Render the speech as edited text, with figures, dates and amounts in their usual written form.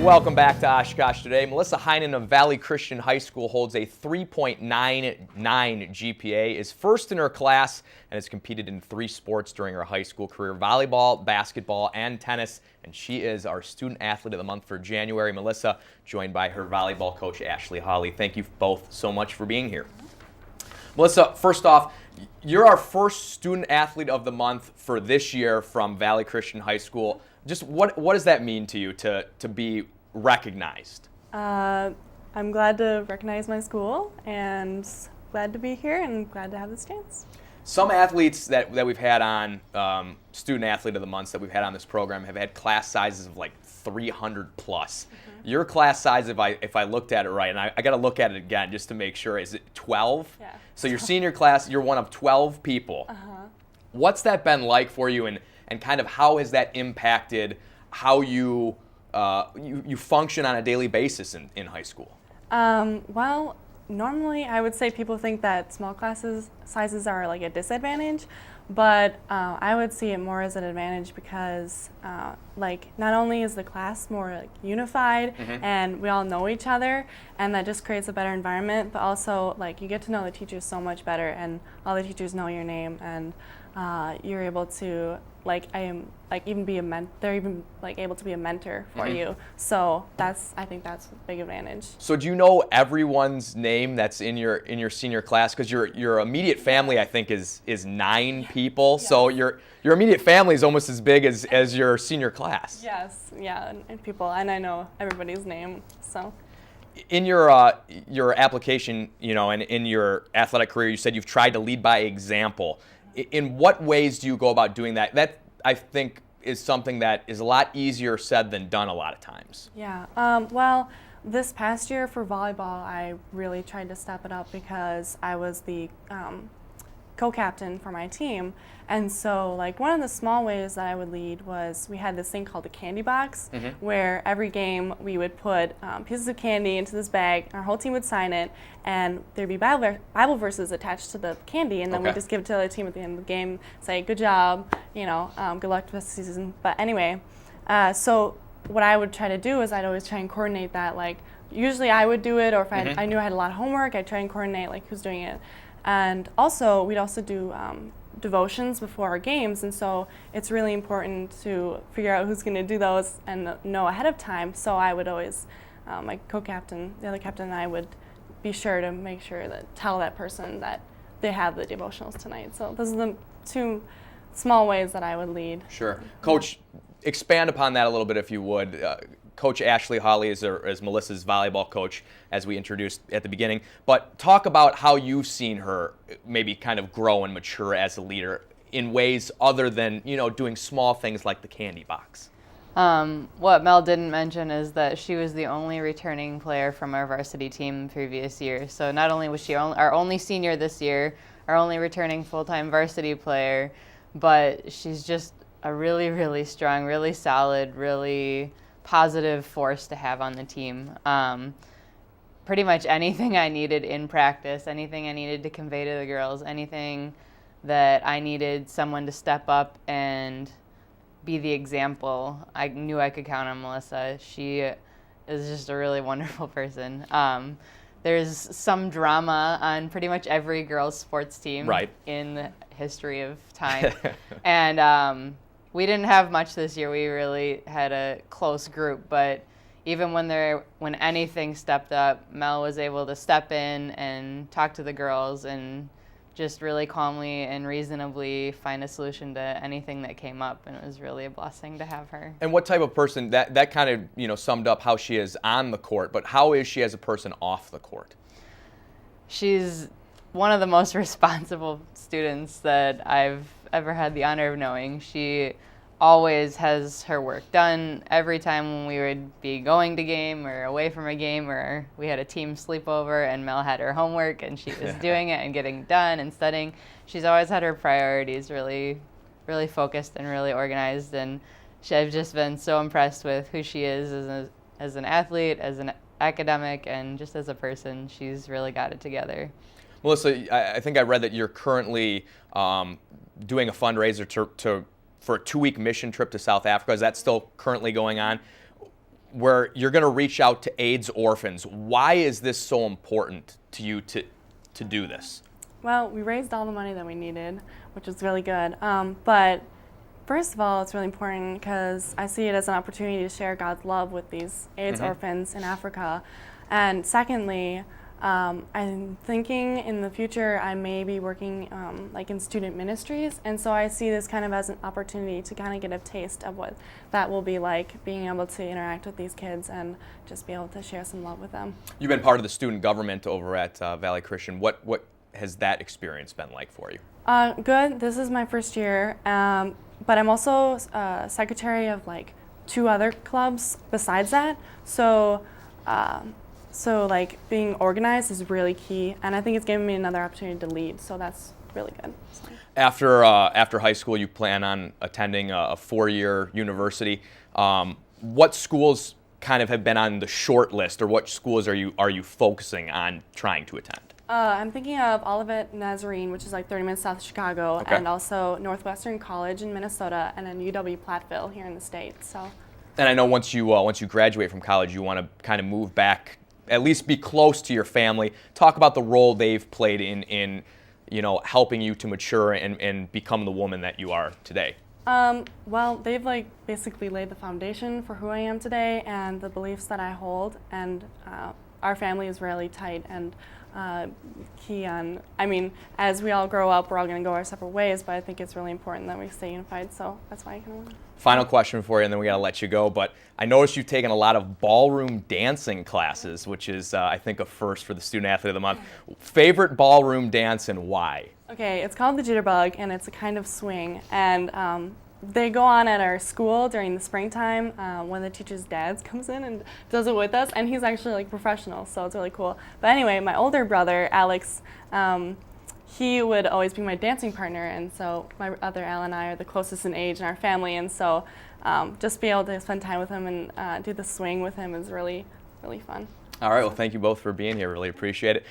Welcome back to Oshkosh Today. Melissa Heinen of Valley Christian High School holds a 3.99 GPA, is first in her class, and has competed in 3 sports during her high school career: volleyball, basketball, and tennis. And she is our Student Athlete of the Month for January. Melissa, joined by her volleyball coach, Ashley Hawley. Thank you both so much for being here. Melissa, first off, you're our first Student Athlete of the Month for this year from Valley Christian High School. Just what does that mean to you to be recognized? I'm glad to recognize my school and glad to be here and glad to have this chance. Some athletes that we've had on, Student Athlete of the Months that we've had on this program have had class sizes of like 300 plus. Mm-hmm. Your class size, if I looked at it right, and I got to look at it again just to make sure, is it 12? Yeah. So your senior class, you're one of 12 people. Uh-huh. What's that been like for you, and kind of how has that impacted how you function on a daily basis in high school? Well, normally I would say people think that small sizes are like a disadvantage, but I would see it more as an advantage because like not only is the class more like unified, mm-hmm. and we all know each other, and that just creates a better environment, but also like you get to know the teachers so much better, and all the teachers know your name, and you're able to they're even like able to be a mentor for mm-hmm. you. So I think that's a big advantage. So do you know everyone's name that's in your senior class? Because your immediate family, I think, is 9 people. Yes. So your immediate family is almost as big as your senior class. Yes, yeah, and people, and I know everybody's name. So in your application, and in your athletic career, you said you've tried to lead by example. In what ways do you go about doing that? That, I think, is something that is a lot easier said than done a lot of times. Yeah. Well, this past year for volleyball, I really tried to step it up because I was the co-captain for my team. And so like one of the small ways that I would lead was we had this thing called the candy box, mm-hmm. where every game we would put pieces of candy into this bag, our whole team would sign it, and there'd be Bible verses attached to the candy, and then we'd just give it to the other team at the end of the game, say good job, good luck the rest of the season. But anyway, so what I would try to do is I'd always try and coordinate that. Like usually I would do it, or if mm-hmm. I knew I had a lot of homework, I'd try and coordinate like who's doing it. And we'd also do devotions before our games, and so it's really important to figure out who's going to do those and know ahead of time. So I would always, my co-captain, the other captain, and I would be sure to make sure that tell that person that they have the devotionals tonight. So those are the 2 small ways that I would lead. Sure. Coach, expand upon that a little bit if you would. Coach Ashley Hawley is Melissa's volleyball coach, as we introduced at the beginning. But talk about how you've seen her maybe kind of grow and mature as a leader in ways other than, doing small things like the candy box. What Mel didn't mention is that she was the only returning player from our varsity team the previous year. So not only was she our only senior this year, our only returning full-time varsity player, but she's just a really, really strong, really solid, really positive force to have on the team. Pretty much anything I needed in practice, anything I needed to convey to the girls, anything that I needed someone to step up and be the example, I knew I could count on Melissa. She is just a really wonderful person. There's some drama on pretty much every girls' sports team right. in the history of time. And we didn't have much this year. We really had a close group, but even when anything stepped up, Mel was able to step in and talk to the girls and just really calmly and reasonably find a solution to anything that came up, and it was really a blessing to have her. And what type of person, that kind of summed up how she is on the court, but how is she as a person off the court? She's one of the most responsible students that I've ever had the honor of knowing. She always has her work done. Every time when we would be going to game or away from a game, or we had a team sleepover and Mel had her homework and she was doing it and getting done and studying, she's always had her priorities really, really focused and really organized. And I've just been so impressed with who she is as an athlete, as an academic, and just as a person. She's really got it together. Melissa, I think I read that you're currently doing a fundraiser for a 2-week mission trip to South Africa. Is that still currently going on? where you're going to reach out to AIDS orphans. Why is this so important to you to do this? Well, we raised all the money that we needed, which is really good. But first of all, it's really important because I see it as an opportunity to share God's love with these AIDS orphans in Africa. And secondly, I'm thinking in the future I may be working like in student ministries, and so I see this kind of as an opportunity to kind of get a taste of what that will be like, being able to interact with these kids and just be able to share some love with them. You've been part of the student government over at Valley Christian. What has that experience been like for you? Good. This is my first year, but I'm also secretary of like 2 other clubs besides that. So like being organized is really key, and I think it's given me another opportunity to lead. So that's really good. So. After high school, you plan on attending a 4-year university. What schools kind of have been on the short list, or what schools are you focusing on trying to attend? I'm thinking of Olivet Nazarene, which is like 30 minutes south of Chicago, and also Northwestern College in Minnesota, and then UW-Platteville here in the States. So. And I know once you graduate from college, you want to kind of move back, at least be close to your family. Talk about the role they've played in helping you to mature and become the woman that you are today. Well, they've like basically laid the foundation for who I am today and the beliefs that I hold, and our family is really tight and key on, I mean, as we all grow up, we're all going to go our separate ways, but I think it's really important that we stay unified, so that's why I kind of. Final question for you, and then we got to let you go, but I noticed you've taken a lot of ballroom dancing classes, which is, I think, a first for the Student Athlete of the Month. Favorite ballroom dance and why? Okay, it's called the jitterbug, and it's a kind of swing, and they go on at our school during the springtime when the teacher's dad comes in and does it with us, and he's actually like professional, so it's really cool. But anyway, my older brother, Alex, he would always be my dancing partner, and so my other Al and I are the closest in age in our family, and so just be able to spend time with him and do the swing with him is really, really fun. All right, well, thank you both for being here. Really appreciate it.